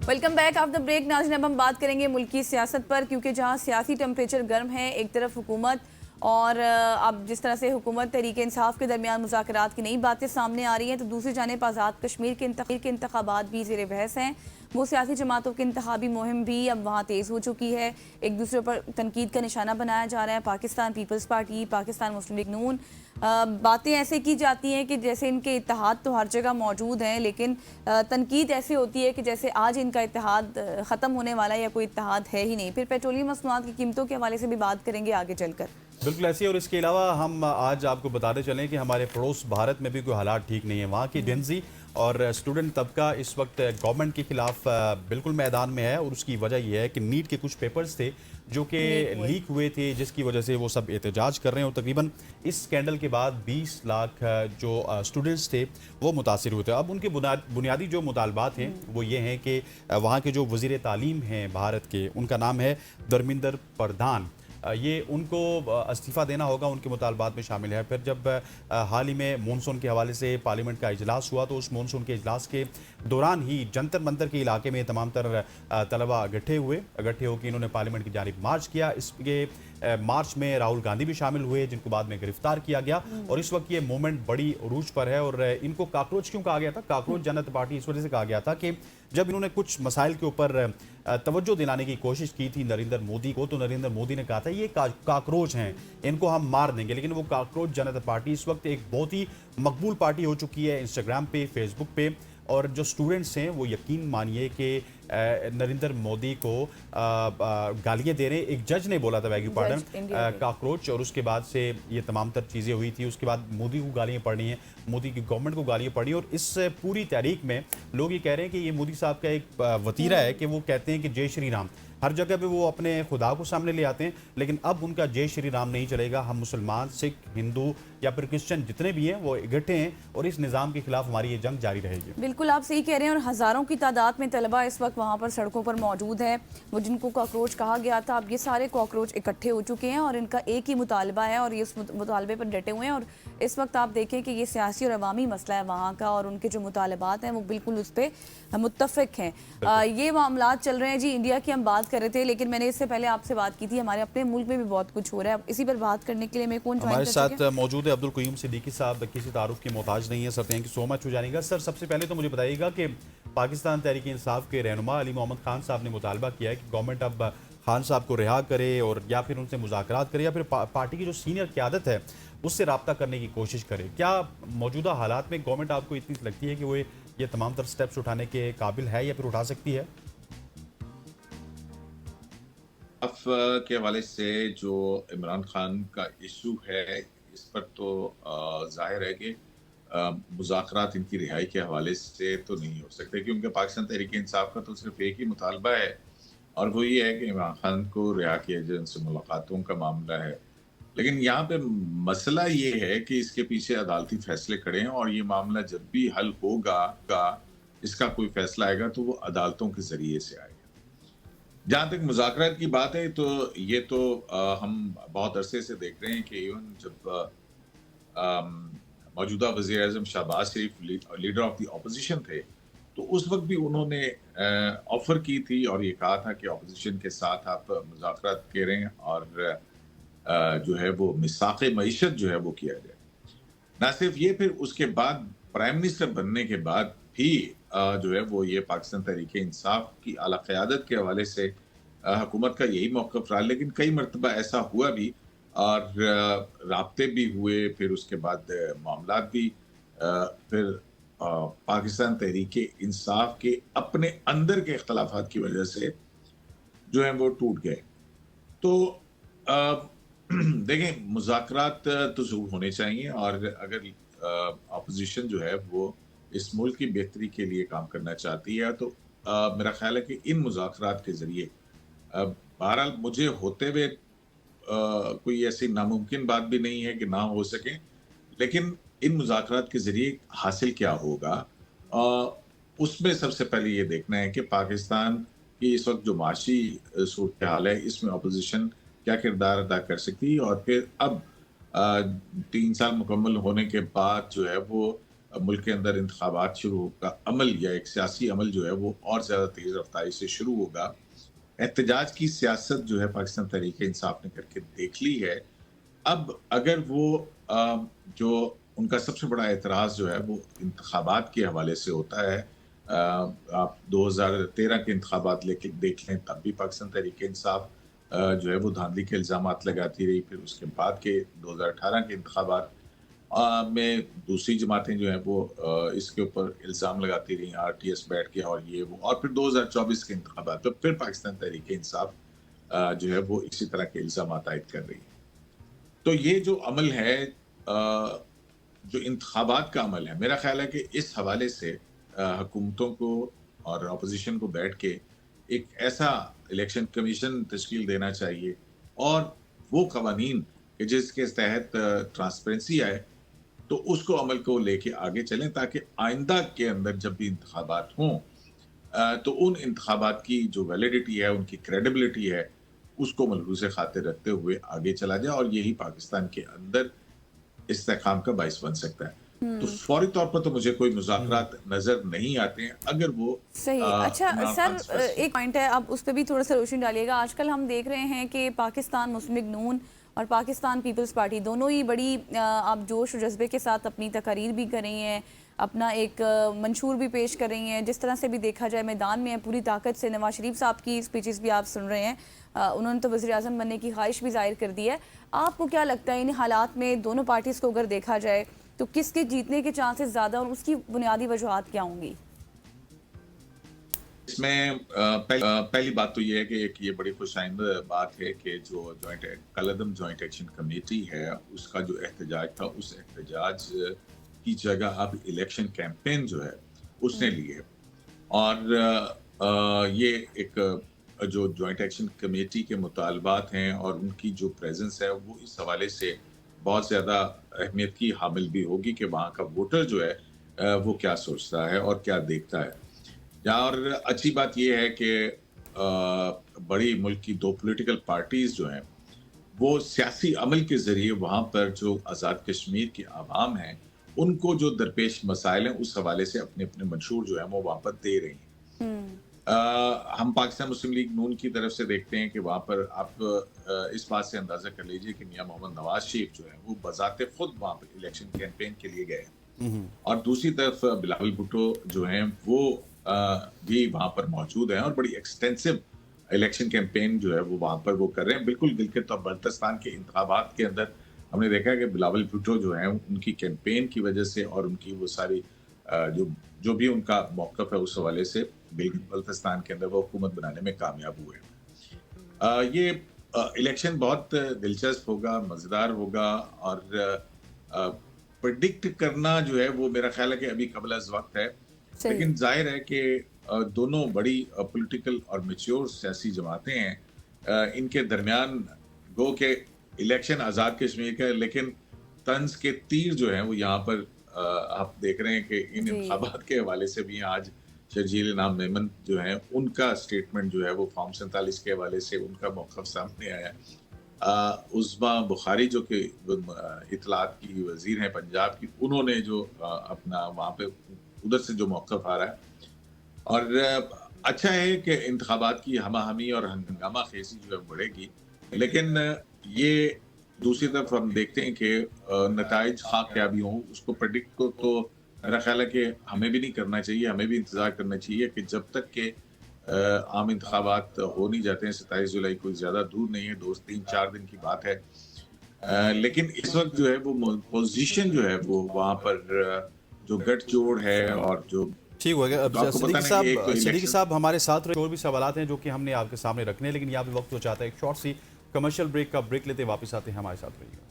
Welcome back after break. नाज़रीन, अब हम बात करेंगे मुल्क की सियासत पर, क्योंकि जहां सियासी टेम्परेचर गर्म है, एक तरफ हुकूमत और अब जिस तरह से हुकूमत तहरीक इंसाफ के दरमियान मुज़ाकरात की नई बातें सामने आ रही हैं, तो दूसरी जानिब आज़ाद कश्मीर के इंतखाबात भी ज़ेर बहस हैं। वो सियासी जमातों की इंतखाबी मुहिम भी अब वहाँ तेज़ हो चुकी है। एक दूसरे पर तनकीद का निशाना बनाया जा रहा है। पाकिस्तान पीपल्स पार्टी, पाकिस्तान मुस्लिम लीग नून, बातें ऐसे की जाती हैं कि जैसे इनके इत्तेहाद तो हर जगह मौजूद हैं, लेकिन तनकीद ऐसी होती है कि जैसे आज इनका इत्तेहाद ख़त्म होने वाला है या कोई इत्तेहाद है ही नहीं। फिर पेट्रोलियम मसनूआत की कीमतों के हवाले से भी बात करेंगे आगे चलकर। बिल्कुल ऐसी। और इसके अलावा हम आज आपको बताते चलें कि हमारे पड़ोस भारत में भी कोई हालात ठीक नहीं है। वहाँ की जेंजी और स्टूडेंट तबका इस वक्त गवर्नमेंट के खिलाफ बिल्कुल मैदान में है, और उसकी वजह यह है कि नीट के कुछ पेपर्स थे जो कि लीक हुए थे, जिसकी वजह से वो सब एहतजाज कर रहे हैं। और तकरीबन इस स्कैंडल के बाद 20 लाख जो स्टूडेंट्स थे वो मुतासिर हुए थे। अब उनके बुनियादी जो मुतालबात हैं वो ये हैं कि वहाँ के जो वज़ीर तालीम हैं भारत के, उनका नाम है धर्मेंद्र प्रधान। ये उनको इस्तीफ़ा देना होगा, उनके मुतालबात में शामिल है। फिर जब हाल ही में मानसून के हवाले से पार्लियामेंट का इजलास हुआ, तो उस मानसून के इजलास के दौरान ही जंतर मंतर के इलाके में तमाम तर तलबा इकट्ठे होकर इन्होंने पार्लियामेंट की जानिब मार्च किया। इसके मार्च में राहुल गांधी भी शामिल हुए, जिनको बाद में गिरफ्तार किया गया। और इस वक्त ये मूवमेंट बड़ी उरूज पर है। और इनको काकरोच क्यों कहा गया था? काकरोच जनता पार्टी इस वजह से कहा गया था कि जब इन्होंने कुछ मसाइल के ऊपर तवज्जो दिलाने की कोशिश की थी नरेंद्र मोदी को, तो नरेंद्र मोदी ने कहा था ये काकरोच हैं, इनको हम मार देंगे। लेकिन वो काकरोच जनता पार्टी इस वक्त एक बहुत ही मकबूल पार्टी हो चुकी है इंस्टाग्राम पे, फेसबुक पे। और जो स्टूडेंट्स हैं वो यकीन मानिए कि नरेंद्र मोदी को गालियाँ दे रहे हैं। एक जज ने बोला था, बैग पार्डन, काकरोच। और उसके बाद से ये तमाम तर चीज़ें हुई थी। उसके बाद मोदी को गालियाँ पड़ी हैं, मोदी की गवर्नमेंट को गालियाँ पड़ी। और इस पूरी तहरीक में लोग ये कह रहे हैं कि ये मोदी साहब का एक वतीरा है कि वो कहते हैं कि जय श्री राम। हर जगह पे वो अपने खुदा को सामने ले आते हैं, लेकिन अब उनका जय श्री राम नहीं चलेगा। हम मुसलमान, सिख, हिंदू या फिर क्रिश्चियन जितने भी हैं वो इकट्ठे हैं, और इस निज़ाम के खिलाफ हमारी ये जंग जारी रहेगी। बिल्कुल आप सही कह रहे हैं। और हज़ारों की तादाद में तलबा इस वक्त वहाँ पर सड़कों पर मौजूद है। वो जिनको कॉकरोच कहा गया था, अब ये सारे कॉकरोच इकट्ठे हो चुके हैं और इनका एक ही मुतालबा है, और ये उस मुतालबे पर डटे हुए हैं। और इस वक्त आप देखें कि ये सियासी और अवामी मसला है वहाँ का, और उनके जो मुतालबात हैं वो बिल्कुल उस पर मुत्तफिक हैं। ये मामलात चल रहे हैं जी। इंडिया की हम बात कर रहे थे, लेकिन मैंने इससे पहले आपसे बात की थी, हमारे अपने मुल्क में भी बहुत कुछ हो रहा है। इसी पर बात करने के लिए मैं कौन हमारे साथ मौजूद है अब्दुल क़य्यूम सिद्दीकी साहब, किसी तारुफ के मोहताज नहीं है। Sir thank you so much हो जाएगा। सर सबसे पहले तो मुझे बताइएगा कि पाकिस्तान तहरीक इंसाफ के रहनुमा अली मोहम्मद खान साहब ने मुतालबा किया है कि गवर्नमेंट अब खान साहब को रिहा करे, और या फिर उनसे मुज़ाकरात करे, या फिर पार्टी की जो सीनियर क़यादत है उससे रब्ता करने की कोशिश करे। क्या मौजूदा हालात में गवर्नमेंट आपको इतनी लगती है कि वो ये तमाम तर स्टेप्स उठाने के काबिल है या फिर उठा सकती है? के हवाले से जो इमरान खान का इशू है, इस पर तो जाहिर है कि मुज़ाकरात इनकी रिहाई के हवाले से तो नहीं हो सकते, क्योंकि पाकिस्तान तहरीक इंसाफ का तो सिर्फ एक ही मुतालबा है, और वो ये है कि इमरान खान को रिहा किया जाए, उनसे मुलाकातों का मामला है। लेकिन यहाँ पे मसला ये है कि इसके पीछे अदालती फैसले खड़े हैं, और ये मामला जब भी हल होगा, इसका कोई फैसला आएगा तो वो अदालतों के जरिए से आएगा। जहाँ तक मुज़ाकरात की बात है, तो ये तो हम बहुत अरसे से देख रहे हैं कि इवन जब मौजूदा वज़ीर-ए-आज़म शहबाज शरीफ लीडर ऑफ द ऑपोजिशन थे, तो उस वक्त भी उन्होंने ऑफर की थी और ये कहा था कि ऑपोजिशन के साथ आप मुज़ाकरात करें, और जो है वो मिसाक़ मईशत जो है वो किया जाए। ना सिर्फ ये, फिर उसके बाद प्राइम मिनिस्टर बनने के बाद भी जो है वो ये पाकिस्तान तहरीक इंसाफ की आला क़यादत के हवाले से हुकूमत का यही मौक़िफ़ रहा। लेकिन कई मरतबा ऐसा हुआ भी, और राब्ते भी हुए, फिर उसके बाद मामलात भी फिर पाकिस्तान तहरीक इंसाफ के अपने अंदर के इख्तलाफात की वजह से जो है वो टूट गए। तो देखें, मुज़ाकरात तो ज़रूर होने चाहिए, और अगर अपोजिशन जो है वो इस मुल्क की बेहतरी के लिए काम करना चाहती है, तो मेरा ख्याल है कि इन मुज़ाकरात के ज़रिए, बहरहाल मुझे होते हुए कोई ऐसी नामुमकिन बात भी नहीं है कि ना हो सके, लेकिन इन मुज़ाकरात के ज़रिए हासिल क्या होगा, उसमें सबसे पहले ये देखना है कि पाकिस्तान की इस वक्त जो माशी सूरत हाल है, इसमें अपोजिशन क्या किरदार अदा कर सकती है। और फिर अब 3 साल मुकम्मल होने के बाद जो है वो मुल्क के अंदर इंतखाबात शुरू होगा, अमल या एक सियासी अमल जो है वो और ज़्यादा तेज़ रफ्तारी से शुरू होगा। एहतजाज की सियासत जो है पाकिस्तान तहरीक-ए-इंसाफ ने करके देख ली है। अब अगर वो जो उनका सबसे बड़ा एतराज़ जो है वो इंतखाबात के हवाले से होता है। आप 2013 के इंतखाबात लेके देख लें, तब भी पाकिस्तान तहरीक-ए-इंसाफ जो है वो धांधली के इल्ज़ामात लगाती रही। फिर उसके बाद के 2018 के इंतखाबात में दूसरी जमातें जो हैं वो इसके ऊपर इल्ज़ाम लगाती रहीं, आरटीएस बैठ के और ये वो। और फिर 2024 के इंतखाबात पे फिर पाकिस्तान तहरीक-ए-इंसाफ जो है वो इसी तरह के इल्ज़ामात आयद कर रही है। तो ये जो अमल है, जो इंतखाबात का अमल है, मेरा ख्याल है कि इस हवाले से हुकूमतों को और अपोजिशन को बैठ के एक ऐसा इलेक्शन कमीशन तश्कील देना चाहिए और वो कवानीन कि जिसके तहत ट्रांसपेरेंसी आए, तो उसको अमल को लेके आगे चलें, ताकि आइंदा के अंदर जब भी इंतखाबात हों तो उन इंतखाबात की जो वैलिडिटी है, उनकी क्रेडिबिलिटी है, उसको मलहूज़ खातिर रखते हुए आगे चला जाए और यही पाकिस्तान के अंदर इस्तेहकाम का बाइस बन सकता है। तो फौरी तौर पर तो मुझे कोई मुज़ाकरात नज़र नहीं आते हैं, अगर वो सही। अच्छा सर, एक पॉइंट है, आप उस पर भी थोड़ा सा रोशनी डालिएगा। आजकल हम देख रहे हैं कि पाकिस्तान मुस्लिम लीग नून और पाकिस्तान पीपल्स पार्टी दोनों ही बड़ी आप जोश और जज्बे के साथ अपनी तकारीर भी कर रही हैं, अपना एक मंशूर भी पेश कर रही हैं। जिस तरह से भी देखा जाए मैदान में है पूरी ताकत से। नवाज शरीफ साहब की स्पीचेस भी आप सुन रहे हैं, उन्होंने तो वज़ीर आज़म बनने की ख्वाहिश भी जाहिर कर दी है। आपको क्या लगता है इन हालात में दोनों पार्टीज़ को अगर देखा जाए तो किसके जीतने के चांसेस ज़्यादा और उसकी बुनियादी वजूहात क्या होंगी? इसमें पहली बात तो ये है कि एक ये बड़ी खुशाइंद बात है कि जो कलअदम जॉइंट एक्शन कमेटी है, उसका जो एहतजाज था, उस एहतजाज की जगह अब इलेक्शन कैंपेन जो है उसने ली है। और ये एक जो जॉइंट एक्शन कमेटी के मुतालबात हैं और उनकी जो प्रेजेंस है, वो इस हवाले से बहुत ज़्यादा अहमियत की हामिल भी होगी कि वहाँ का वोटर जो है वो क्या सोचता है और क्या देखता है। और अच्छी बात यह है कि बड़ी मुल्क की दो पॉलिटिकल पार्टीज जो हैं वो सियासी अमल के जरिए वहाँ पर जो आज़ाद कश्मीर की आवाम है उनको जो दरपेश मसाइल हैं उस हवाले से अपने अपने मंशूर जो है वो वहाँ पर दे रही हैं। हम पाकिस्तान मुस्लिम लीग नून की तरफ से देखते हैं कि वहाँ पर आप इस बात से अंदाजा कर लीजिए कि मियां मोहम्मद नवाज शरीफ जो है वो बजाते खुद वहाँ पर इलेक्शन कैंपेन के लिए गए हैं। और दूसरी तरफ बिलावल भुट्टो जो हैं वो भी वहाँ पर मौजूद हैं और बड़ी एक्सटेंसिव इलेक्शन कैंपेन जो है वो वहाँ पर वो कर रहे हैं। बिल्कुल गिलगित और बल्तिस्तान के इंतखाबात के अंदर हमने देखा है कि बिलावल भुट्टो जो है उनकी कैंपेन की वजह से और उनकी वो सारी जो भी उनका मौक़िफ़ है उस हवाले से गिलगित बल्तिस्तान के अंदर वो हुकूमत बनाने में कामयाब हुए। ये इलेक्शन बहुत दिलचस्प होगा, मज़ेदार होगा और प्रेडिक्ट करना जो है वो मेरा ख्याल है कि अभी कबल अज़ वक्त है। लेकिन जाहिर है कि दोनों बड़ी पॉलिटिकल और मैच्योर सियासी जमातें हैं, इनके दरमियान गो के इलेक्शन आज़ाद कश्मीर का, लेकिन तंज के तीर जो हैं वो यहाँ पर आप देख रहे हैं कि इन इंतखाबात के हवाले से भी आज शर्जील इनाम मेमन जो हैं उनका स्टेटमेंट जो है वो फॉर्म 47 के हवाले से उनका मौक़िफ़ सामने आया। उज़्मा बुखारी जो कि इत्तलात की वज़ीर हैं पंजाब की, उन्होंने जो अपना वहाँ पे उधर से जो मौक़िफ़ आ रहा है और अच्छा है कि इंतखाबात की हमाहमी और हंगामा खेज़ी जो है बढ़ेगी। लेकिन ये दूसरी तरफ हम देखते हैं कि नताइज ख़ां क्या भी हों उसको प्रेडिक्ट को तो मेरा ख्याल है कि हमें भी नहीं करना चाहिए। हमें भी इंतज़ार करना चाहिए कि जब तक के आम इंतखाबात हो नहीं जाते हैं। 27 जुलाई कोई ज़्यादा दूर नहीं है, 2-3-4 दिन की बात है। लेकिन इस वक्त जो है वो पोजीशन जो है वो वहाँ पर जो गठजोड़ है और जो ठीक हो गया। सिद्दीकी साहब हमारे साथ और भी सवाल हैं जो कि हमने आपके सामने रखने हैं, लेकिन यहाँ पे वक्त हो चाहता है एक शॉर्ट सी कमर्शियल ब्रेक का। ब्रेक लेते वापस आते हैं, हमारे साथ रहिएगा।